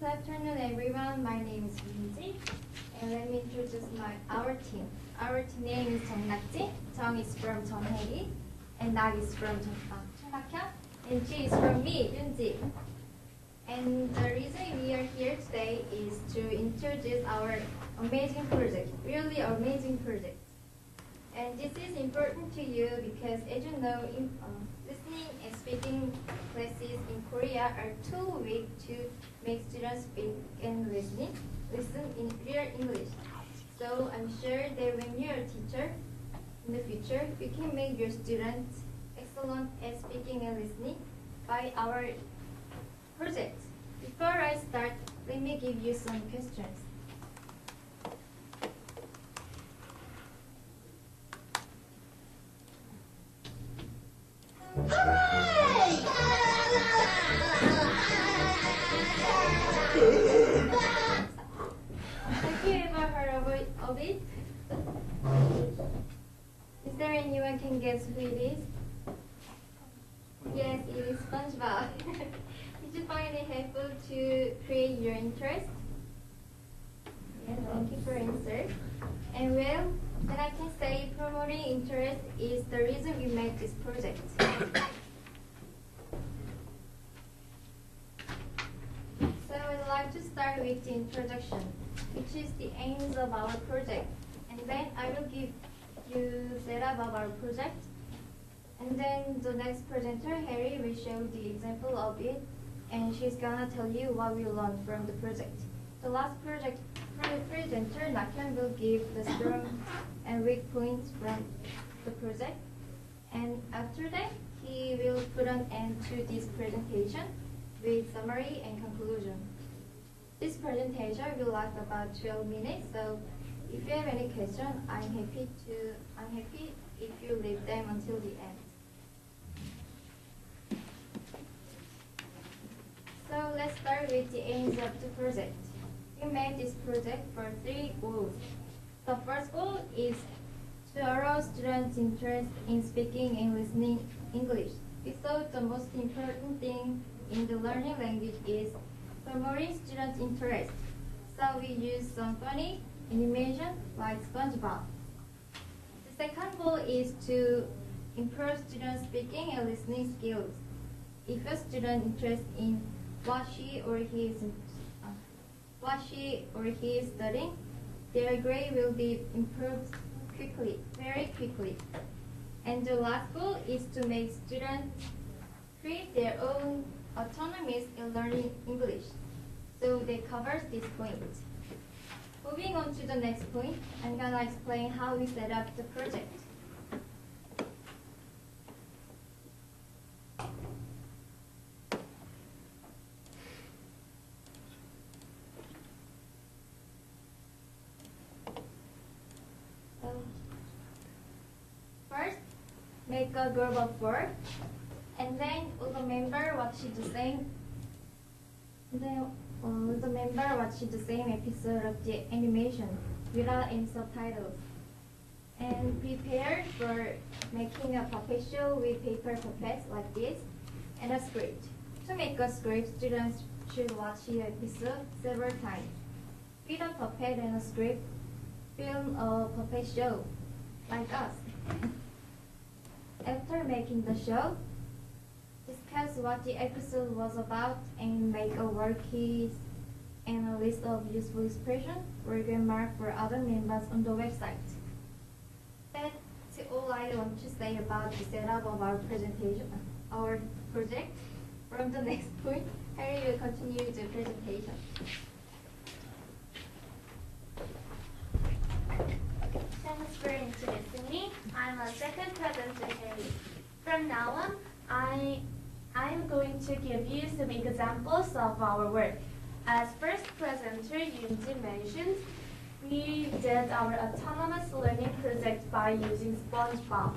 Good afternoon, everyone. My name is Minji, and let me introduce our team. Our team name is jungnakji. Jung is from Jeonhae, and Nak is from Chungnakhyang, and Ji is from me, Yunji. And the reason we are here today is to introduce our amazing project, really amazing project. And this is important to you because, as you know, listening and speaking classes in Korea are too weak to make students speak and listen in real English. So I'm sure that when you're a teacher in the future, you can make your students excellent at speaking and listening by our project. Before I start, let me give you some questions. Have you ever heard of it? Is there anyone can guess who it is? Yes, it is SpongeBob. Did you find it helpful to create your interest? Yes, thank you for answer. And well, then I can say promoting interest is the reason we made this project. So I'd like to start with the introduction, which is the aims of our project. And then I will give you setup of our project. And then the next presenter, Harry, will show the example of it, and she's gonna tell you what we learned from the project. The last project presenter, Nakhyang, will give the strong and weak points from the project. And after that, he will put an end to this presentation with summary and conclusion. This presentation will last about 12 minutes, so if you have any question, I'm happy if you leave them until the end. So let's start with the aims of the project. We made this project for 3 goals. The first goal is to arouse students' interest in speaking and listening English. We thought the most important thing in the learning language is promoting students' interest. So we used some funny animation like SpongeBob. The second goal is to improve students' speaking and listening skills. If a student is interested in what she or he is studying, their grade will be improved very quickly. And the last goal is to make students create their own autonomy in learning English. So that covers this point. Moving on to the next point, I'm gonna explain how we set up the project. First, make a group of 4, and then remember watch the same. Watch the same episode of the animation without any subtitles, and prepare for making a puppet show with paper puppets like this, and a script. To make a script, students should watch the episode several times. With a puppet and a script, film a puppet show like us. After making the show, discuss what the episode was about and make a worksheet and a list of useful expressions or grammar for other members on the website. That's all I want to say about the setup of our presentation, our project. From the next point, Harry will continue the presentation. Thanks for introducing me. I'm a second presenter, Harry. From now on, I'm going to give you some examples of our work. As first presenter Yunji mentioned, we did our autonomous learning project by using SpongeBob.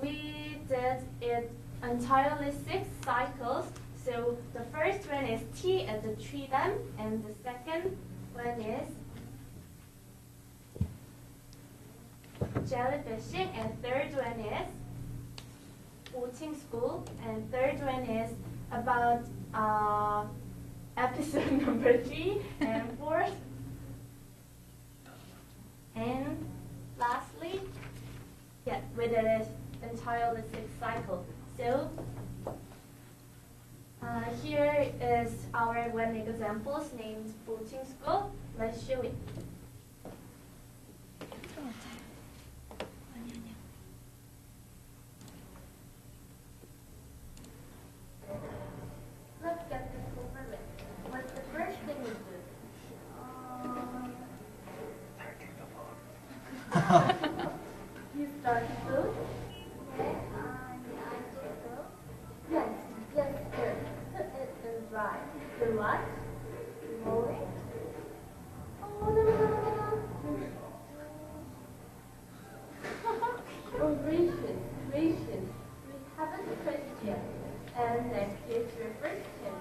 We did it entirely 6 cycles. So the first one is tea at the tree dam, and the second one is jellyfishing, and third one is watching school, and third one is about episode number 3 and 4. And lastly, yeah, we did it entirely 6 cycle. So here is our one examples named boating school. Let's show it. Let's get this over with. What's the first thing you do? You start to boat? Yes, I do so. Yes, sir. Put it in dry. Do what? Roll it? Oh, no. Oh, gracious. We haven't pressed yet. And next is your first tip.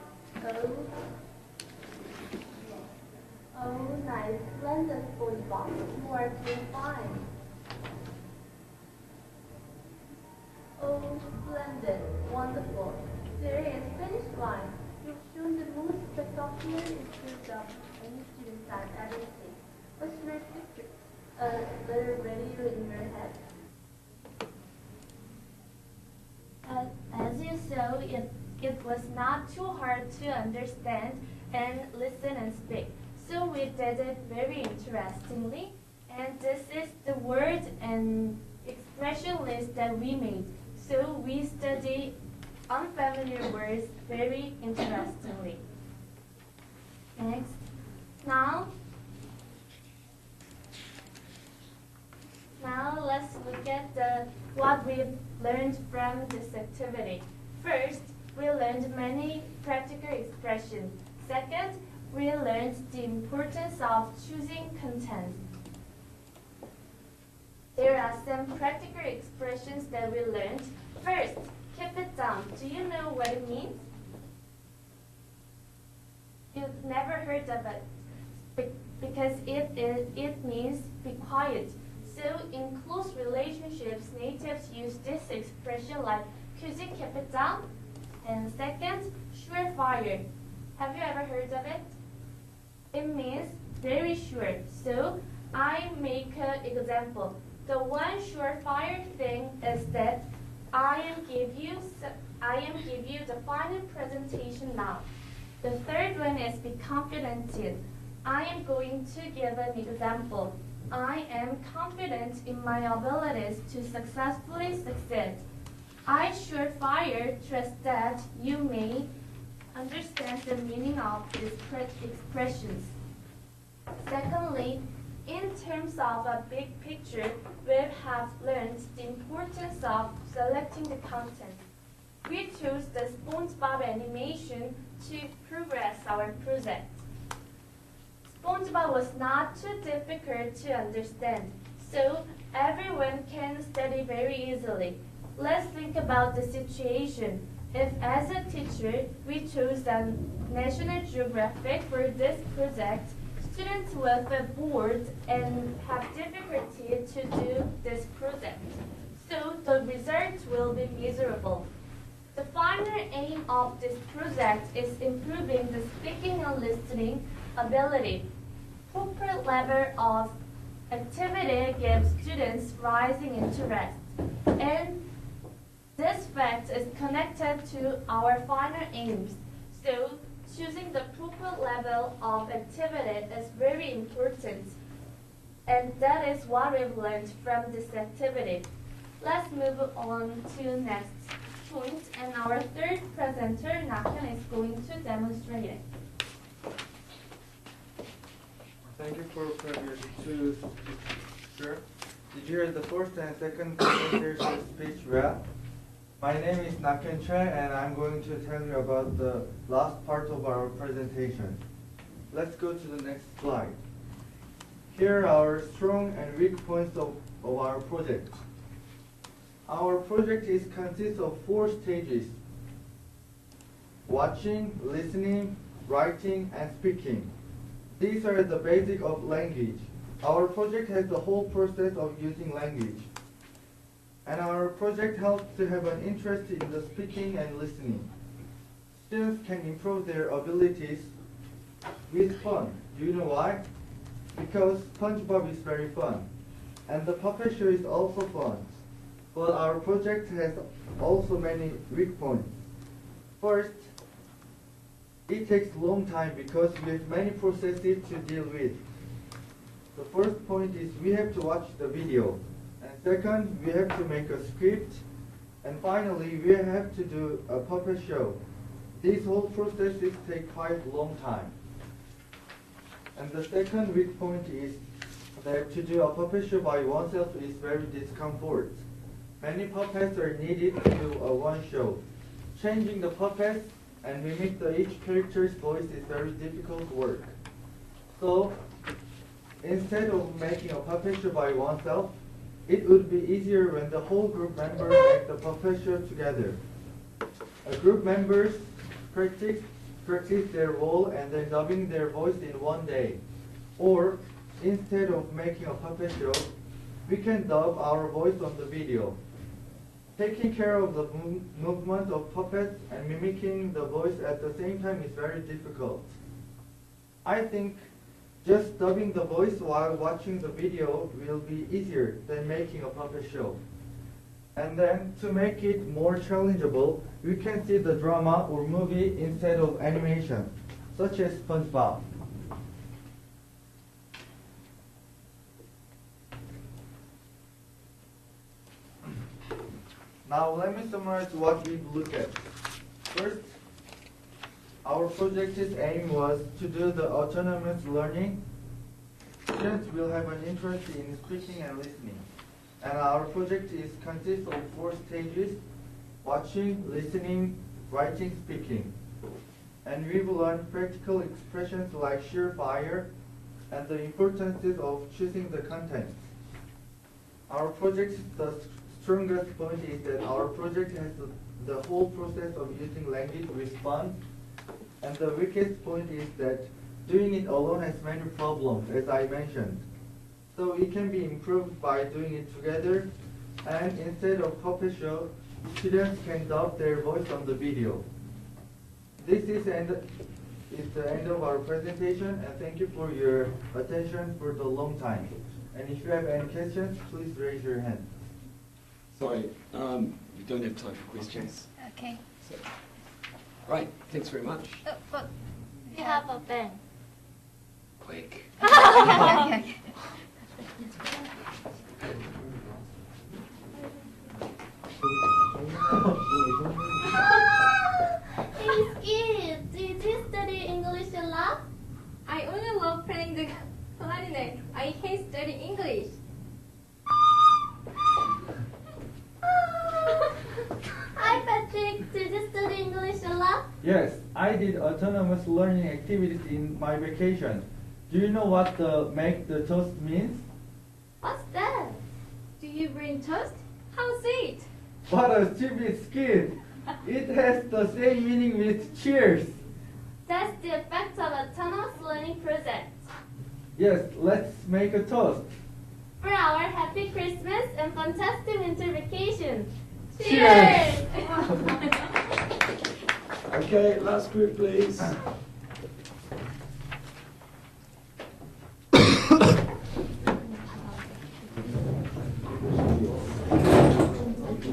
Oh, nice. Splendid SpongeBob. More too fine. Oh, splendid. Wonderful. There is finished line. You've shown the most spectacular improved of any student I've ever seen. What's your picture? Letter ready in your head? As you saw, it was not too hard to understand and listen and speak. So we did it very interestingly. And this is the word and expression list that we made. So we study unfamiliar words very interestingly. Next. Now let's look at what we've learned from this activity. First, we learned many practical expressions. Second, we learned the importance of choosing content. There are some practical expressions that we learned. First, keep it down. Do you know what it means? You've never heard of it because it means be quiet. So in close relationships, natives use this expression like, could you keep it down? And second, surefire. Have you ever heard of it? It means very sure. So I make an example. The one surefire thing is that I am give you the final presentation now. The third one is be confident in. I am going to give an example. I am confident in my abilities to successfully succeed. I surefire trust that you may understand the meaning of these expressions. Secondly, in terms of a big picture, we have learned the importance of selecting the content. We chose the SpongeBob animation to progress our project. SpongeBob was not too difficult to understand, so everyone can study very easily. Let's think about the situation. If as a teacher, we chose the National Geographic for this project, students will feel bored and have difficulty to do this project. So the result will be miserable. The final aim of this project is improving the speaking and listening ability. Proper level of activity gives students rising interest. And this fact is connected to our final aims. So choosing the proper level of activity is very important. And that is what we've learned from this activity. Let's move on to next point, and our third presenter, Nakhyun, is going to demonstrate it. Thank you for previous two speakers. Did you hear the first and second presentation speech well? My name is Nakhyun Choi, and I'm going to tell you about the last part of our presentation. Let's go to the next slide. Here are our strong and weak points of our project. Our project consists of 4 stages: watching, listening, writing, and speaking. These are the basic of language. Our project has the whole process of using language. And our project helps to have an interest in the speaking and listening. Students can improve their abilities with fun. Do you know why? Because SpongeBob is very fun. And the puppet show is also fun. But our project has also many weak points. First, it takes a long time because we have many processes to deal with. The first point is we have to watch the video. And second, we have to make a script. And finally, we have to do a puppet show. These whole processes take quite a long time. And the second weak point is that to do a puppet show by oneself is very discomfort. Many puppets are needed to do a one show. Changing the puppets and mimic each character's voice is very difficult work. So, instead of making a puppet show by oneself, it would be easier when the whole group members make the puppet show together. A group members practice their role and then dubbing their voice in one day. Or, instead of making a puppet show, we can dub our voice on the video. Taking care of the movement of puppets and mimicking the voice at the same time is very difficult. I think just dubbing the voice while watching the video will be easier than making a puppet show. And then, to make it more challengeable, we can see the drama or movie instead of animation, such as SpongeBob. Now let me summarize what we look at. First, our project's aim was to do the autonomous learning. Students will have an interest in speaking and listening. And our project consists of 4 stages: watching, listening, writing, speaking. And we will learn practical expressions like surefire and the importance of choosing the content. Our project's strongest point is that our project has the whole process of using language with fun. And the weakest point is that doing it alone has many problems, as I mentioned. So it can be improved by doing it together, and instead of puppet show, students can dub their voice on the video. This is the end of our presentation, and thank you for your attention for the long time. And if you have any questions, please raise your hand. Sorry, we don't have time for questions. Okay. So, right, thanks very much. But You have a pen. Quick. okay. Hey, Skip, did you study English a lot? I only love playing the clarinet. I hate studying English. Hi, Patrick, did you study English a lot? Yes, I did autonomous learning activities in my vacation. Do you know what the make the toast means? What's that? Do you bring toast? How sweet! What a stupid skit! It has the same meaning with cheers. That's the effect of autonomous learning project. Yes, let's make a toast. For our happy Christmas and fantastic winter vacation. Cheers! Okay, last group, please.